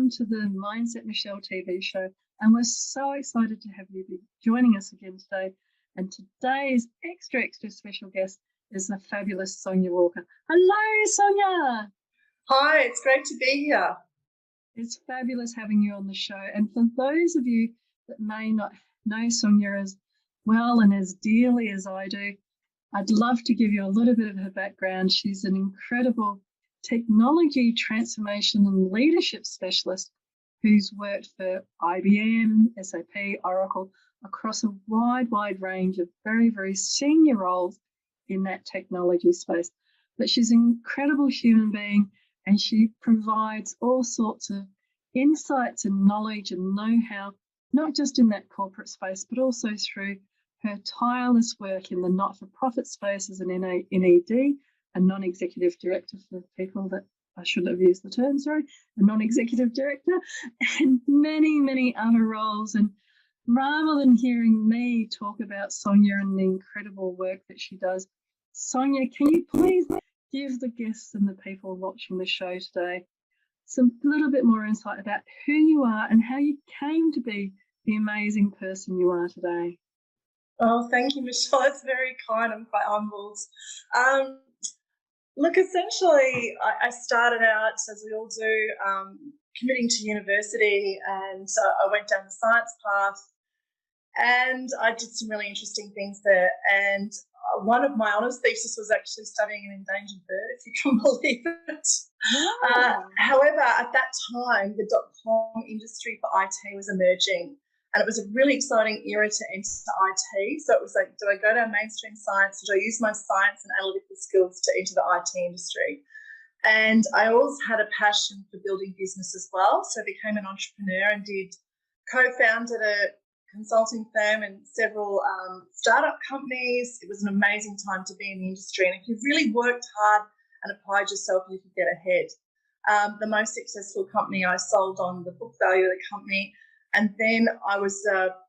welcome to the Mindset Michele TV show. And we're so excited to have you be joining us again today. And today's extra special guest is the fabulous Sonya Walker. Hello, Sonya. Hi, it's great to be here. It's fabulous having you on the show. And for those of you that may not know Sonya as well and as dearly as I do, I'd love to give you a little bit of her background. She's an incredible technology transformation and leadership specialist who's worked for IBM, SAP, Oracle, across a wide range of very senior roles in that technology space. But she's an incredible human being, and she provides all sorts of insights and knowledge and know-how, not just in that corporate space, but also through her tireless work in the not-for-profit space as an NED, a non-executive director for people that I shouldn't have used the term, sorry, a non-executive director, and many other roles. And rather than hearing me talk about Sonya and the incredible work that she does, Sonya, can you please give the guests and the people watching the show today some little bit more insight about who you are and how you came to be the amazing person you are today? Oh, thank you, Michele. It's very kind. I'm quite humbled. Look, essentially, I started out, as we all do, committing to university, and so I went down the science path, and I did some really interesting things there. And one of my honours thesis was actually studying an endangered bird, if you can believe it. Wow. However, at that time, the .com industry for IT was emerging, and it was a really exciting era to enter IT. So it was like, do I go down mainstream science? Do I use my science and analytical skills to enter the IT industry? And I always had a passion for building business as well. So I became an entrepreneur and co-founded a consulting firm and several startup companies. It was an amazing time to be in the industry. And if you really worked hard and applied yourself, you could get ahead. The most successful company I sold on the book value of the company. And then I was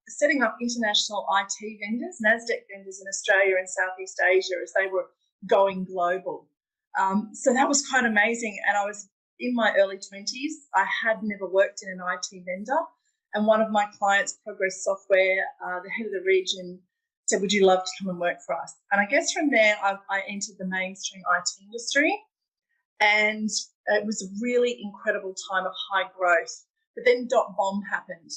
setting up international IT vendors, NASDAQ vendors in Australia and Southeast Asia as they were going global. So that was quite amazing. And I was in my early 20s. I had never worked in an IT vendor. And one of my clients, Progress Software, the head of the region, said, would you love to come and work for us? And I guess from there, I entered the mainstream IT industry. And it was a really incredible time of high growth. But then .bomb happened.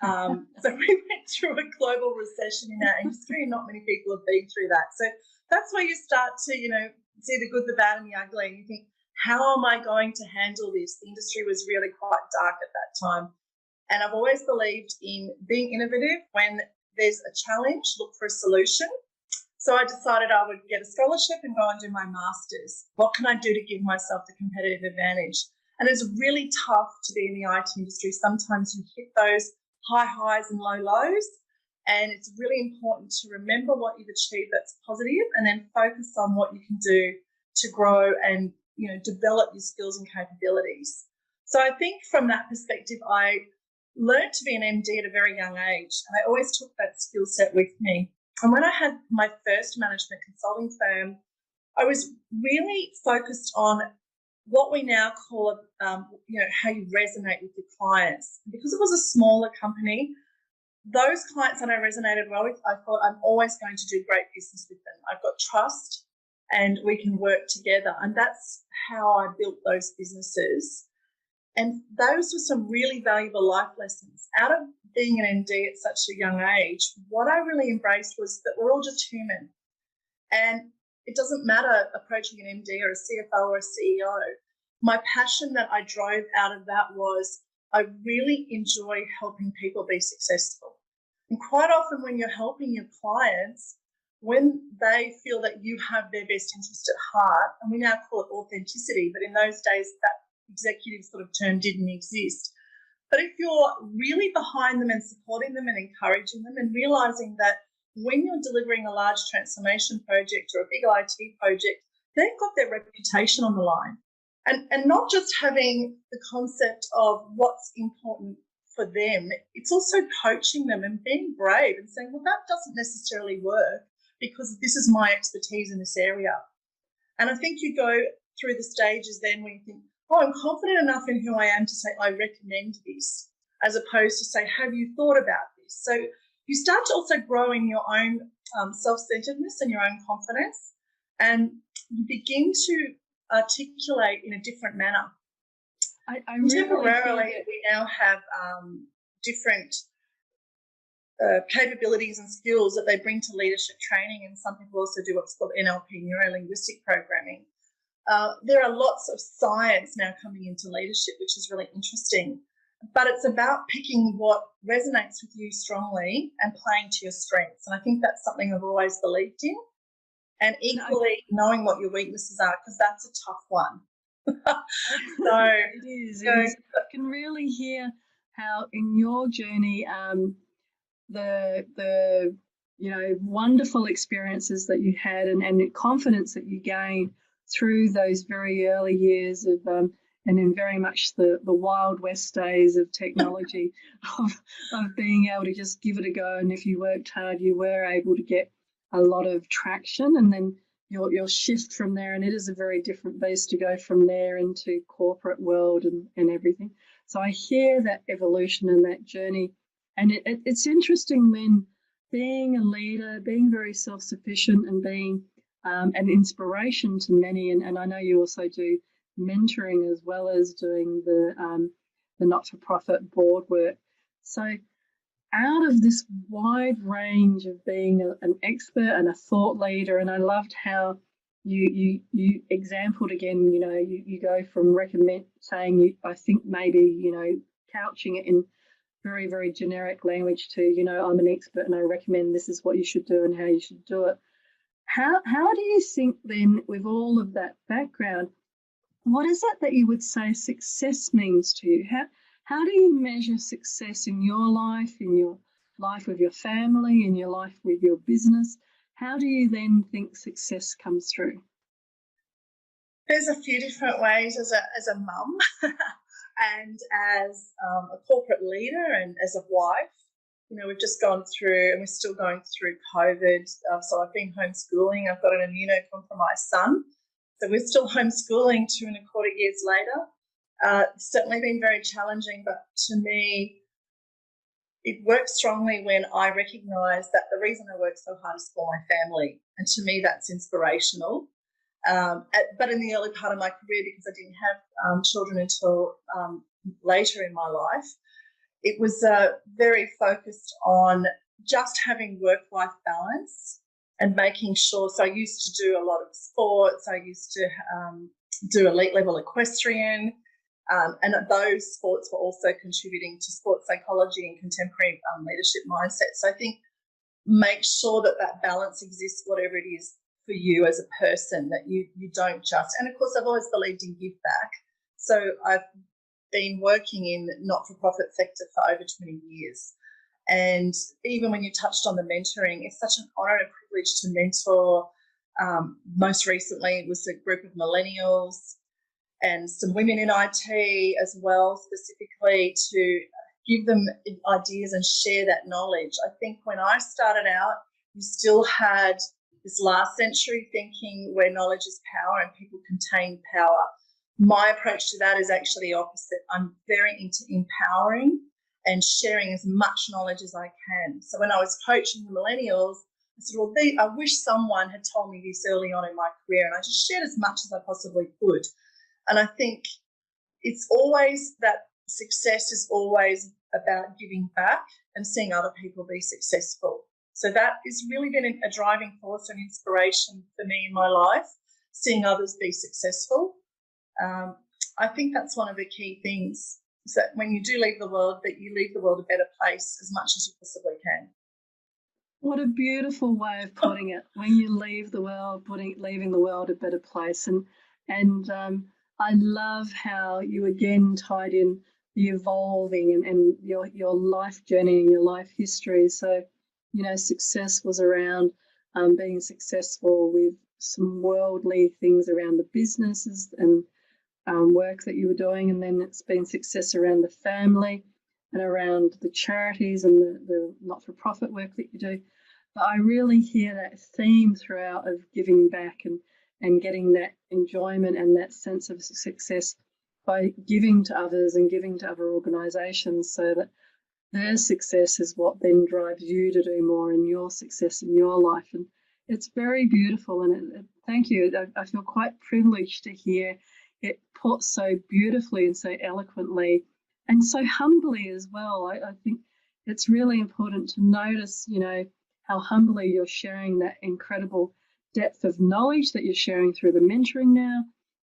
So we went through a global recession in our industry, and not many people have been through that. So that's where you start to, see the good, the bad, and the ugly. And you think, how am I going to handle this? The industry was really quite dark at that time. And I've always believed in being innovative. When there's a challenge, look for a solution. So I decided I would get a scholarship and go and do my master's. What can I do to give myself the competitive advantage? And it's really tough to be in the IT industry. Sometimes you hit those high highs and low lows, and it's really important to remember what you've achieved that's positive, and then focus on what you can do to grow and develop your skills and capabilities. So I think from that perspective, I learned to be an MD at a very young age, and I always took that skill set with me. And when I had my first management consulting firm, I was really focused on what we now call, how you resonate with your clients. Because it was a smaller company, those clients that I resonated well with, I thought I'm always going to do great business with them. I've got trust and we can work together. And that's how I built those businesses. And those were some really valuable life lessons. Out of being an MD at such a young age, what I really embraced was that we're all just human. And it doesn't matter approaching an MD or a CFO or a CEO. My passion that I drove out of that was I really enjoy helping people be successful. And quite often when you're helping your clients, when they feel that you have their best interest at heart, and we now call it authenticity, but in those days that executive sort of term didn't exist. But if you're really behind them and supporting them and encouraging them and realising that when you're delivering a large transformation project or a big IT project, they've got their reputation on the line. And not just having the concept of what's important for them, it's also coaching them and being brave and saying, well, that doesn't necessarily work because this is my expertise in this area. And I think you go through the stages then when you think, oh, I'm confident enough in who I am to say, I recommend this, as opposed to say, have you thought about this? So you start to also grow in your own self-centeredness and your own confidence, and you begin to articulate in a different manner. Contemporarily, really we now have different capabilities and skills that they bring to leadership training, and some people also do what's called NLP, neuro-linguistic programming. There are lots of science now coming into leadership, which is really interesting, but it's about picking what resonates with you strongly and playing to your strengths. And I think that's something I've always believed in, and equally knowing what your weaknesses are, because that's a tough one. So it is. I can really hear how in your journey the wonderful experiences that you had and the confidence that you gained through those very early years of and in very much the Wild West days of technology of being able to just give it a go, and if you worked hard you were able to get a lot of traction, and then you'll shift from there, and it is a very different beast to go from there into corporate world and everything. So I hear that evolution and that journey. And it's interesting when being a leader, being very self-sufficient and being an inspiration to many, and I know you also do mentoring as well as doing the not-for-profit board work. So out of this wide range of being an expert and a thought leader, and I loved how you exampled again, you go from saying, I think maybe, couching it in very, very generic language to, I'm an expert and I recommend this is what you should do and how you should do it. How do you think then, with all of that background, what is it that you would say success means to you? How do you measure success in your life with your family, in your life with your business? How do you then think success comes through? There's a few different ways as a mum and as a corporate leader and as a wife. We've just gone through, and we're still going through COVID. So I've been homeschooling. I've got an immunocompromised son. So we're still homeschooling 2.25 years later. It's certainly been very challenging, but to me, it works strongly when I recognise that the reason I work so hard is for my family. And to me, that's inspirational. But in the early part of my career, because I didn't have children until later in my life, it was very focused on just having work-life balance and making sure. So I used to do a lot of sports. I used to do elite level equestrian, and those sports were also contributing to sports psychology and contemporary leadership mindset. So I think make sure that balance exists, whatever it is for you as a person, that you don't just, and of course I've always believed in give back. So I've been working in not-for-profit sector for over 20 years. And even when you touched on the mentoring, it's such an honour and privilege to mentor. Most recently, it was a group of millennials and some women in IT as well, specifically to give them ideas and share that knowledge. I think when I started out, you still had this last century thinking where knowledge is power and people contain power. My approach to that is actually opposite. I'm very into empowering and sharing as much knowledge as I can. So when I was coaching the millennials, I said, well, I wish someone had told me this early on in my career, and I just shared as much as I possibly could. And I think it's always that success is always about giving back and seeing other people be successful. So that has really been a driving force and inspiration for me in my life, seeing others be successful. I think that's one of the key things, is that when you do leave the world, that you leave the world a better place as much as you possibly can. What a beautiful way of putting it. When you leave the world, leaving the world a better place. And I love how you again tied in the evolving and your life journey and your life history. So, success was around being successful with some worldly things around the businesses and work that you were doing, and then it's been success around the family and around the charities and the not-for-profit work that you do. But I really hear that theme throughout of giving back and getting that enjoyment and that sense of success by giving to others and giving to other organisations, so that their success is what then drives you to do more in your success in your life. And it's very beautiful. And thank you. I feel quite privileged to hear it put so beautifully and so eloquently and so humbly as well. I think it's really important to notice, how humbly you're sharing that incredible depth of knowledge that you're sharing through the mentoring now,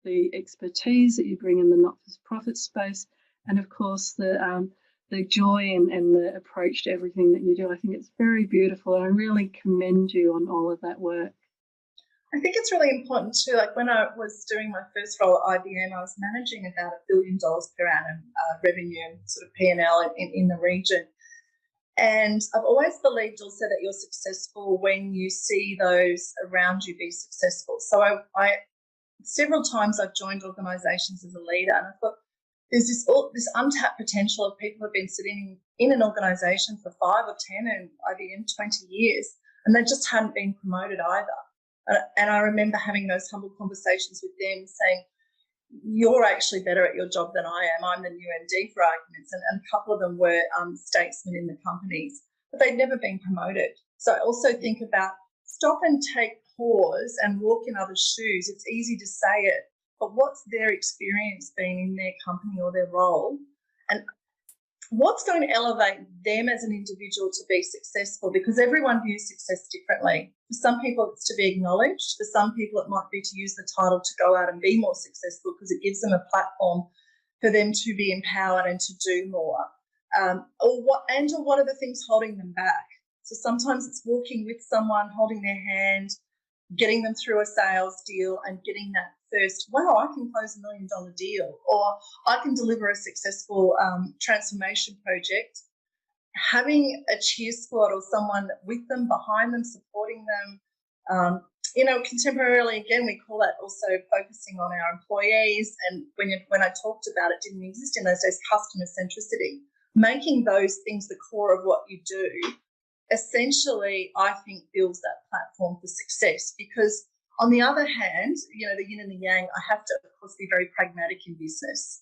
the expertise that you bring in the not-for-profit space, and of course the joy and the approach to everything that you do. I think it's very beautiful, and I really commend you on all of that work. I think it's really important too. Like when I was doing my first role at IBM, I was managing about $1 billion per annum revenue and sort of P&L in the region. And I've always believed also that you're successful when you see those around you be successful. So I several times I've joined organisations as a leader, and I thought there's this untapped potential of people who've been sitting in an organisation for 5 or 10 and IBM 20 years, and they just hadn't been promoted either. And I remember having those humble conversations with them saying, you're actually better at your job than I am. I'm the new MD for arguments. And a couple of them were statesmen in the companies, but they'd never been promoted. So I also think about stop and take pause and walk in others' shoes. It's easy to say it, but what's their experience been in their company or their role? And what's going to elevate them as an individual to be successful? Because everyone views success differently. For some people, it's to be acknowledged. For some people, it might be to use the title to go out and be more successful because it gives them a platform for them to be empowered and to do more. Or what are the things holding them back? So sometimes it's walking with someone, holding their hand, getting them through a sales deal and getting that first, wow, I can close $1 million deal, or I can deliver a successful transformation project. Having a cheer squad or someone with them, behind them, supporting them. Contemporarily, again, we call that also focusing on our employees. And when I talked about it, didn't exist in those days, customer centricity. Making those things the core of what you do essentially, I think, builds that platform for success. Because on the other hand, the yin and the yang, I have to, of course, be very pragmatic in business.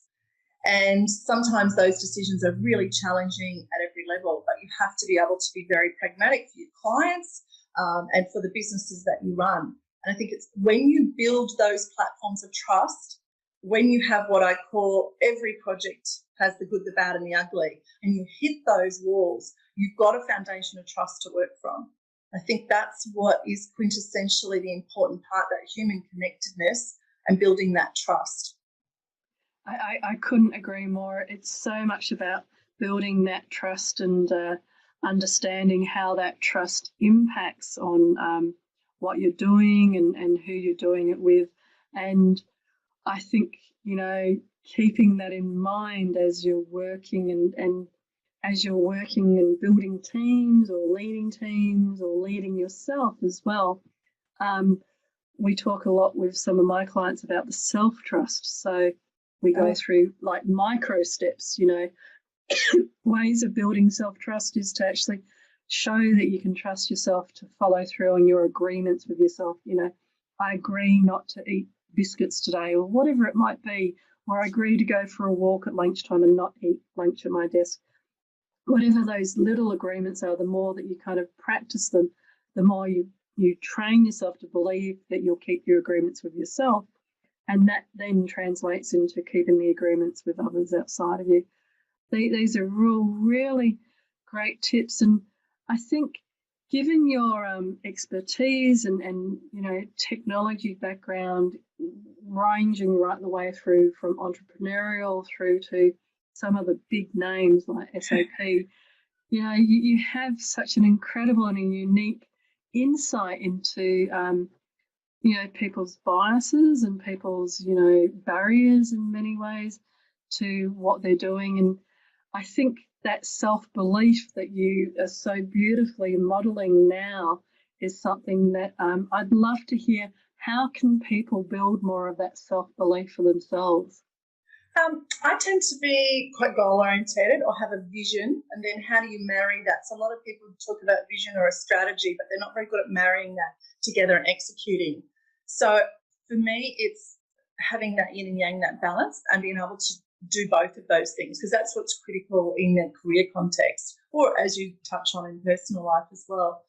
And sometimes those decisions are really challenging at every level, but you have to be able to be very pragmatic for your clients and for the businesses that you run. And I think it's when you build those platforms of trust, when you have what I call every project has the good, the bad, and the ugly, and you hit those walls, you've got a foundation of trust to work from. I think that's what is quintessentially the important part, that human connectedness and building that trust. I couldn't agree more. It's so much about building that trust and understanding how that trust impacts on what you're doing and who you're doing it with. And I think, keeping that in mind as you're working and as you're working and building teams or leading yourself as well. We talk a lot with some of my clients about the self-trust. So we go through like micro steps, ways of building self-trust is to actually show that you can trust yourself to follow through on your agreements with yourself. I agree not to eat biscuits today, or whatever it might be, or I agree to go for a walk at lunchtime and not eat lunch at my desk. Whatever those little agreements are, the more that you kind of practice them, the more you train yourself to believe that you'll keep your agreements with yourself. And that then translates into keeping the agreements with others outside of you. These are really great tips. And I think given your expertise and technology background, ranging right the way through from entrepreneurial through to some of the big names like SAP, you have such an incredible and a unique insight into people's biases and people's barriers in many ways to what they're doing. And I think that self-belief that you are so beautifully modeling now is something that I'd love to hear. How can people build more of that self-belief for themselves? I tend to be quite goal-oriented or have a vision, and then how do you marry that? So a lot of people talk about vision or a strategy, but they're not very good at marrying that together and executing. So for me, it's having that yin and yang, that balance, and being able to do both of those things, because that's what's critical in the career context, or as you touch on in personal life as well.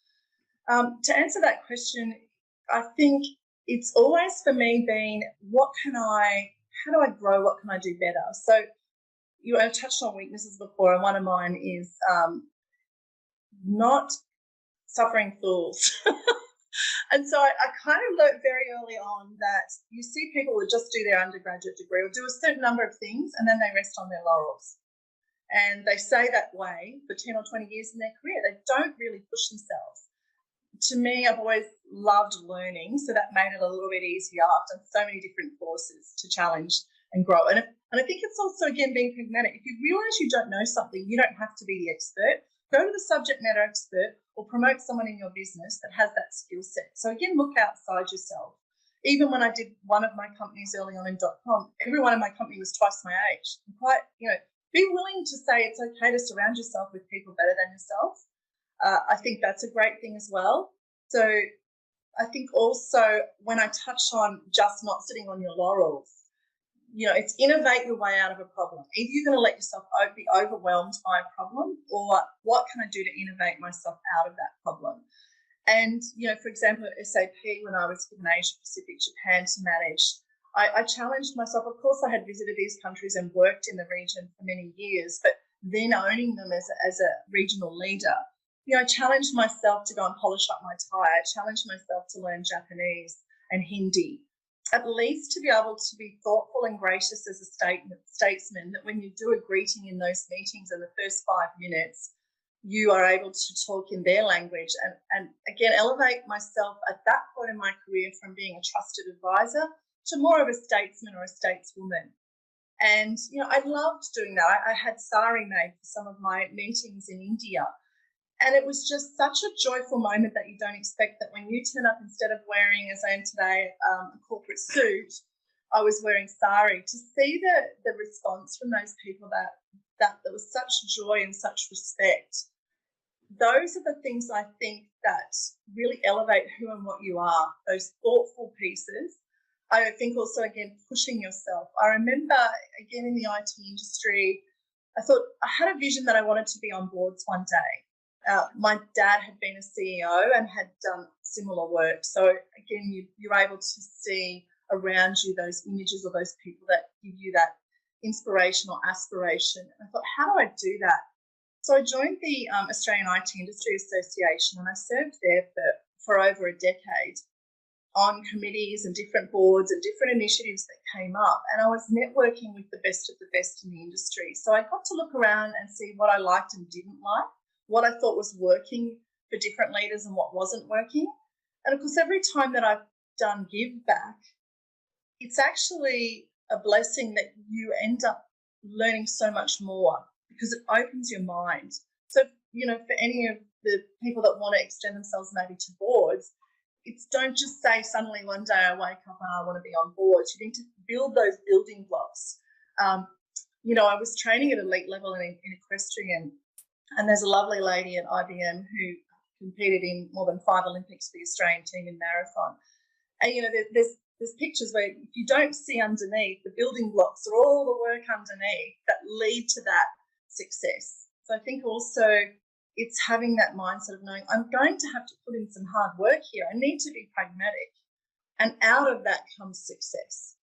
To answer that question, I think it's always for me been, how do I grow? What can I do better? So you have touched on weaknesses before, and one of mine is not suffering fools. And so I kind of learned very early on that you see people who just do their undergraduate degree or do a certain number of things and then they rest on their laurels. And they stay that way for 10 or 20 years in their career. They don't really push themselves. To me, I've always loved learning, so that made it a little bit easier. I've done so many different courses to challenge and grow. And I think it's also, again, being pragmatic. If you realise you don't know something, you don't have to be the expert. Go to the subject matter expert or promote someone in your business that has that skill set. So, again, look outside yourself. Even when I did one of my companies early on in .com, everyone in my company was twice my age. And quite, be willing to say it's okay to surround yourself with people better than yourself. I think that's a great thing as well. So I think also when I touch on just not sitting on your laurels, it's innovate your way out of a problem. Either you're going to let yourself be overwhelmed by a problem, or what can I do to innovate myself out of that problem? And, for example, at SAP, when I was given Asia Pacific, Japan to manage, I challenged myself. Of course, I had visited these countries and worked in the region for many years, but then owning them as a regional leader, I challenged myself to go and polish up my tie. I challenged myself to learn Japanese and Hindi, at least to be able to be thoughtful and gracious as a statesman, that when you do a greeting in those meetings in the first 5 minutes, you are able to talk in their language and again, elevate myself at that point in my career from being a trusted advisor to more of a statesman or a stateswoman. And, I loved doing that. I had sari made for some of my meetings in India. And it was just such a joyful moment that you don't expect, that when you turn up, instead of wearing, as I am today, a corporate suit, I was wearing sari. To see the response from those people, that there was such joy and such respect, those are the things I think that really elevate who and what you are, those thoughtful pieces. I think also, again, pushing yourself. I remember, again, in the IT industry, I thought I had a vision that I wanted to be on boards one day. My dad had been a CEO and had done similar work. So, again, you're able to see around you those images or those people that give you that inspiration or aspiration. And I thought, how do I do that? So I joined the Australian IT Industry Association, and I served there for over a decade on committees and different boards and different initiatives that came up. And I was networking with the best of the best in the industry. So I got to look around and see what I liked and didn't like, what I thought was working for different leaders and what wasn't working. And of course, every time that I've done give back, it's actually a blessing that you end up learning so much more, because it opens your mind. So, for any of the people that want to extend themselves maybe to boards, it's don't just say suddenly one day I wake up and I want to be on boards. You need to build those building blocks. I was training at elite level in equestrian, and there's a lovely lady at IBM who competed in more than 5 Olympics for the Australian team in marathon. And, there's pictures where if you don't see underneath, the building blocks are all the work underneath that lead to that success. So I think also it's having that mindset of knowing I'm going to have to put in some hard work here. I need to be pragmatic, and out of that comes success.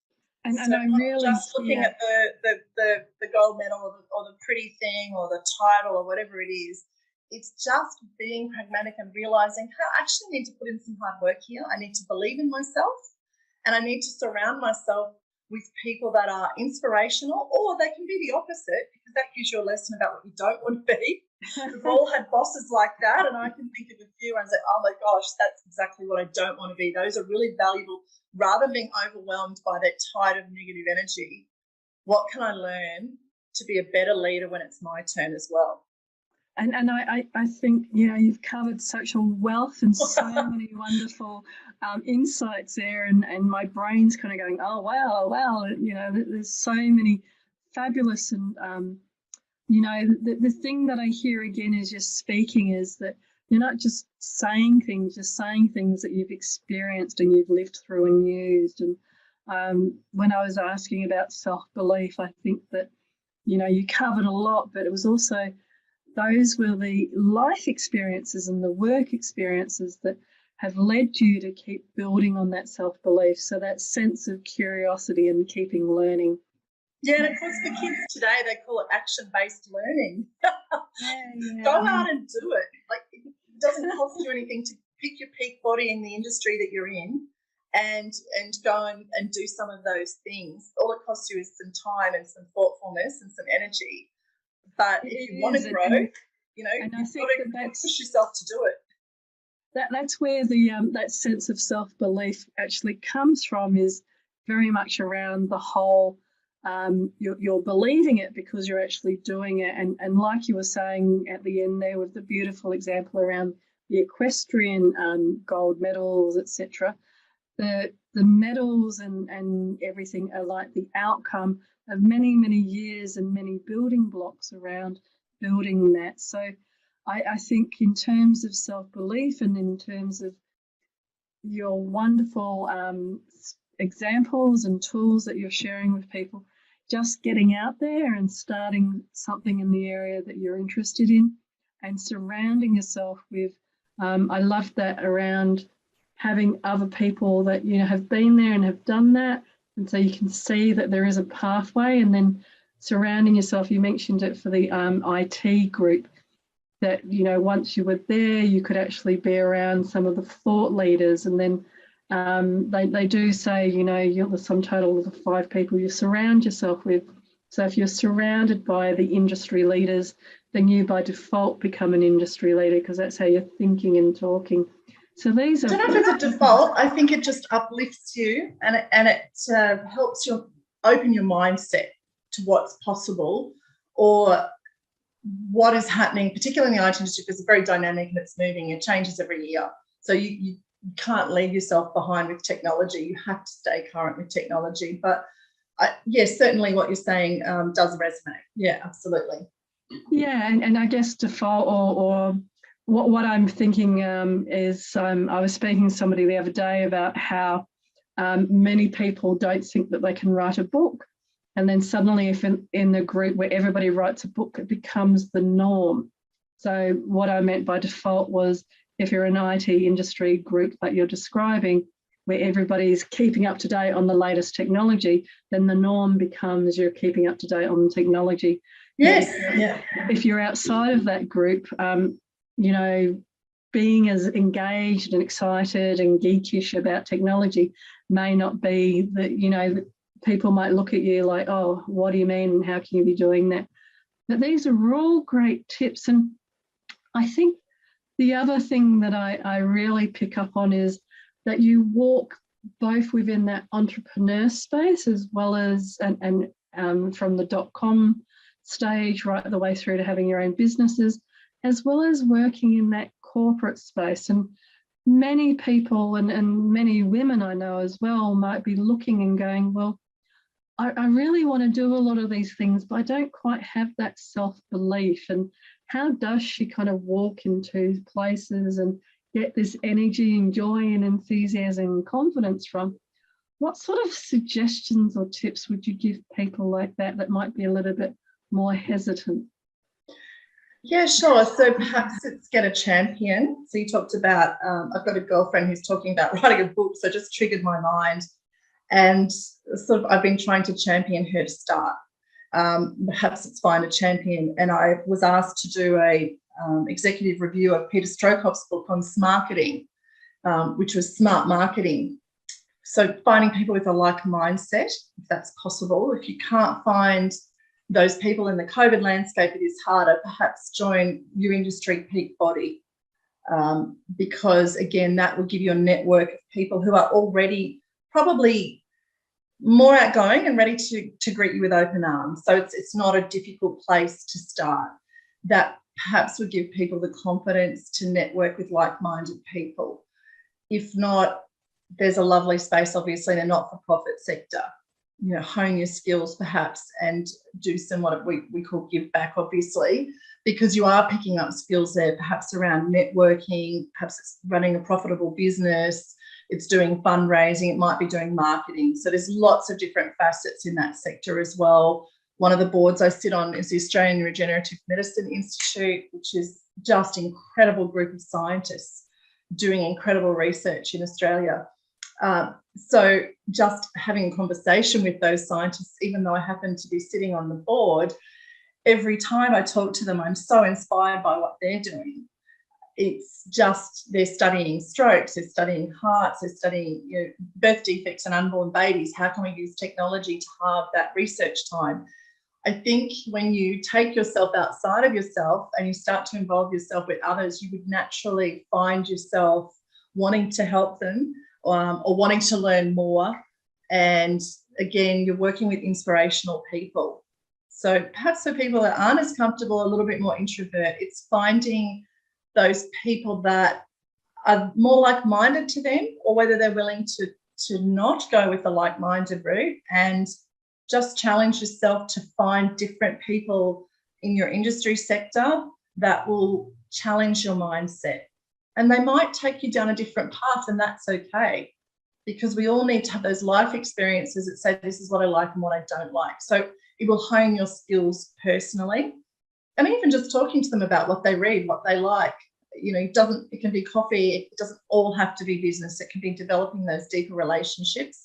And so I'm really just looking at the gold medal or the pretty thing or the title or whatever it is. It's just being pragmatic and realizing, hey, I actually need to put in some hard work here. I need to believe in myself, and I need to surround myself with people that are inspirational, or they can be the opposite, because that gives you a lesson about what you don't want to be. We've all had bosses like that, and I can think of a few and say, oh my gosh, that's exactly what I don't want to be. Those are really valuable. Rather than being overwhelmed by that tide of negative energy, what can I learn to be a better leader when it's my turn as well? And I think, you've covered such a wealth and so many wonderful insights there, and my brain's kind of going, oh, wow, there's so many fabulous, and, the thing that I hear again is just speaking is that you're not just saying things that you've experienced and you've lived through and used. And when I was asking about self-belief, I think that, you covered a lot, but it was also those were the life experiences and the work experiences that have led you to keep building on that self-belief. So that sense of curiosity and keeping learning. Yeah, and of course for kids today, they call it action-based learning. Yeah. Go out and do it. Like, it doesn't cost you anything to pick your peak body in the industry that you're in and go and do some of those things. All it costs you is some time and some thoughtfulness and some energy. But if you want to grow, you've got to push yourself to do it. That's where the that sense of self-belief actually comes from, is very much around the whole you're believing it because you're actually doing it. And like you were saying at the end there with the beautiful example around the equestrian gold medals, etc. The medals and everything are like the outcome of many, many years and many building blocks around building that. So I think in terms of self-belief and in terms of your wonderful examples and tools that you're sharing with people, just getting out there and starting something in the area that you're interested in and surrounding yourself with, I love that around having other people that, have been there and have done that. And so you can see that there is a pathway, and then surrounding yourself, you mentioned it for the IT group, that, once you were there, you could actually be around some of the thought leaders. And then they do say, you're the sum total of the 5 people you surround yourself with. So if you're surrounded by the industry leaders, then you by default become an industry leader, because that's how you're thinking and talking. So these are... I don't know if it's a default. I think it just uplifts you and it helps you open your mindset to what's possible or what is happening, particularly in the IT industry, because it's very dynamic and it's moving. It changes every year. So you can't leave yourself behind with technology. You have to stay current with technology. But yes, certainly what you're saying does resonate. Yeah, absolutely. Yeah, and I guess default or what I'm thinking is I was speaking to somebody the other day about how many people don't think that they can write a book. And then suddenly if in the group where everybody writes a book, it becomes the norm. So what I meant by default was, if you're an IT industry group like you're describing, where everybody's keeping up to date on the latest technology, then the norm becomes you're keeping up to date on the technology. Yes. Yeah. If you're outside of that group, being as engaged and excited and geekish about technology may not be that, people might look at you like, oh, what do you mean? And how can you be doing that? But these are all great tips. And I think the other thing that I really pick up on is that you walk both within that entrepreneur space as well as, and from the .com stage right the way through to having your own businesses, as well as working in that corporate space. And many people and many women I know as well might be looking and going, well, I really want to do a lot of these things, but I don't quite have that self-belief. And how does she kind of walk into places and get this energy and joy and enthusiasm and confidence from? What sort of suggestions or tips would you give people like that might be a little bit more hesitant? Yeah, sure. So perhaps it's get a champion. So you talked about, I've got a girlfriend who's talking about writing a book, so it just triggered my mind. And sort of I've been trying to champion her to start. Perhaps it's find a champion. And I was asked to do a executive review of Peter Strokoff's book on marketing, which was smart marketing. So finding people with a like mindset, if that's possible. If you can't find those people in the COVID landscape, it is harder. Perhaps join your industry peak body, because, again, that will give you a network of people who are already probably more outgoing and ready to greet you with open arms. So it's not a difficult place to start. That perhaps would give people the confidence to network with like-minded people. If not, there's a lovely space, obviously, in the not-for-profit sector. Hone your skills perhaps and do some what we call give back, obviously, because you are picking up skills there, perhaps around networking, perhaps it's running a profitable business. it's doing fundraising, it might be doing marketing. So there's lots of different facets in that sector as well. One of the boards I sit on is the Australian Regenerative Medicine Institute, which is just an incredible group of scientists doing incredible research in Australia. So just having a conversation with those scientists, even though I happen to be sitting on the board, every time I talk to them, I'm so inspired by what they're doing. It's just they're studying strokes, they're studying hearts, they're studying birth defects and unborn babies. How can we use technology to halve that research time? I think when you take yourself outside of yourself and you start to involve yourself with others, you would naturally find yourself wanting to help them or wanting to learn more. And again, you're working with inspirational people. So perhaps for people that aren't as comfortable, a little bit more introvert, it's finding those people that are more like-minded to them, or whether they're willing to not go with the like-minded route, and just challenge yourself to find different people in your industry sector that will challenge your mindset. And they might take you down a different path, and that's okay, because we all need to have those life experiences that say this is what I like and what I don't like. So it will hone your skills personally. And even just talking to them about what they read, what they like, it can be coffee, it doesn't all have to be business, it can be developing those deeper relationships.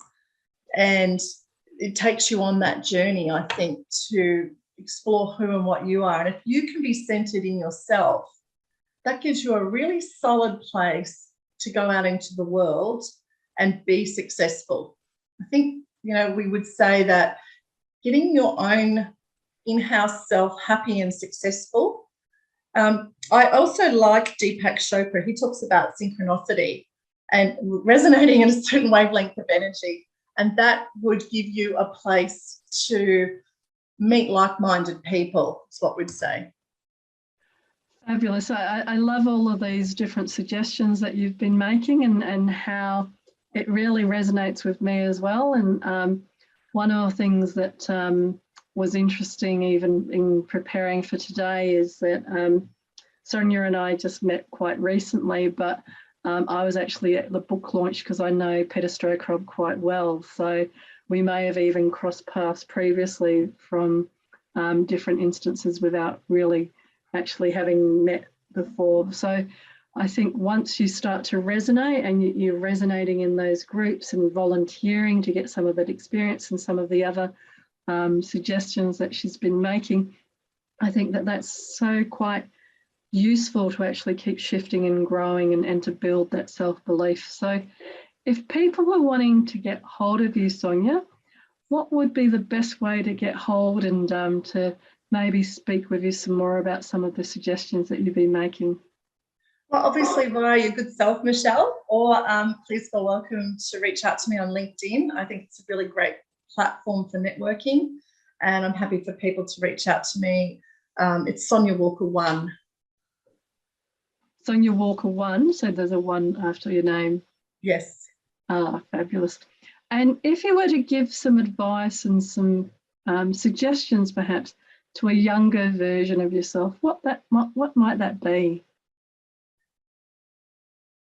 And it takes you on that journey, I think, to explore who and what you are. And if you can be centered in yourself, that gives you a really solid place to go out into the world and be successful. I think, we would say that getting your own in-house self happy and successful. I also like Deepak Chopra. He talks about synchronicity and resonating in a certain wavelength of energy. And that would give you a place to meet like-minded people, is what we'd say. Fabulous. I love all of these different suggestions that you've been making and how it really resonates with me as well. And one of the things that was interesting even in preparing for today is that Sonya and I just met quite recently, but I was actually at the book launch because I know Peter Strokrod quite well. So we may have even crossed paths previously from different instances without really actually having met before. So I think once you start to resonate and you're resonating in those groups and volunteering to get some of that experience and some of the other suggestions that she's been making, I think that that's so quite useful to actually keep shifting and growing and to build that self-belief. So if people are wanting to get hold of you, Sonya, what would be the best way to get hold and to maybe speak with you some more about some of the suggestions that you've been making? Well, obviously via your good self, Michelle, or please feel welcome to reach out to me on LinkedIn. I think it's a really great platform for networking, and I'm happy for people to reach out to me. It's Sonya Walker 1. Sonya Walker 1, so there's a 1 after your name. Yes. Fabulous. And if you were to give some advice and some suggestions perhaps to a younger version of yourself, what might that be?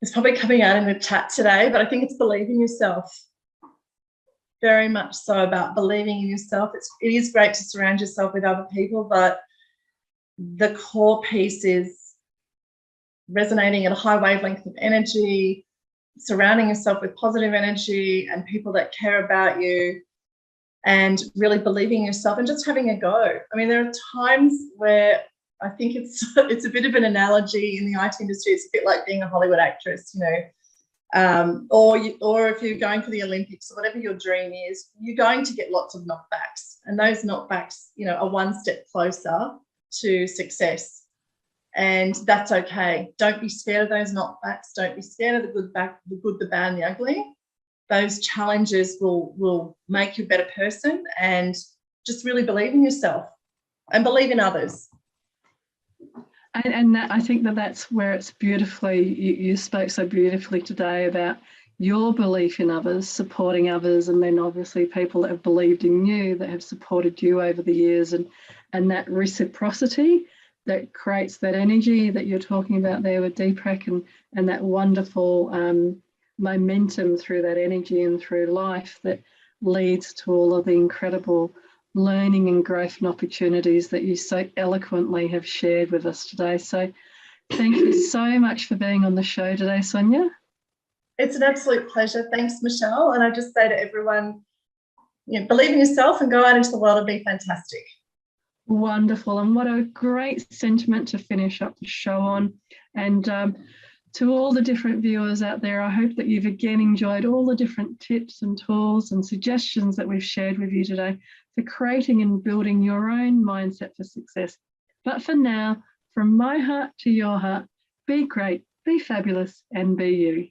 It's probably coming out in the chat today, but I think it's believe in yourself. Very much so about believing in yourself. It is great to surround yourself with other people, but the core piece is resonating at a high wavelength of energy, surrounding yourself with positive energy and people that care about you, and really believing in yourself and just having a go. I mean, there are times where I think it's a bit of an analogy in the IT industry. It's a bit like being a Hollywood actress, or if you're going for the Olympics or whatever your dream is, you're going to get lots of knockbacks, and those knockbacks, are one step closer to success. And that's okay. Don't be scared of those knockbacks. Don't be scared of the good, the bad, and the ugly. Those challenges will make you a better person, and just really believe in yourself and believe in others. And that, I think that's where it's beautifully, you spoke so beautifully today about your belief in others, supporting others, and then obviously people that have believed in you, that have supported you over the years, and that reciprocity that creates that energy that you're talking about there with Deepak, and that wonderful momentum through that energy and through life that leads to all of the incredible learning and growth and opportunities that you so eloquently have shared with us today. So thank you so much for being on the show today, Sonya. It's an absolute pleasure. Thanks, Michelle. And I just say to everyone, believe in yourself and go out into the world and be fantastic. Wonderful. And what a great sentiment to finish up the show on. And to all the different viewers out there, I hope that you've again enjoyed all the different tips and tools and suggestions that we've shared with you today for creating and building your own mindset for success. But for now, from my heart to your heart, be great, be fabulous, and be you.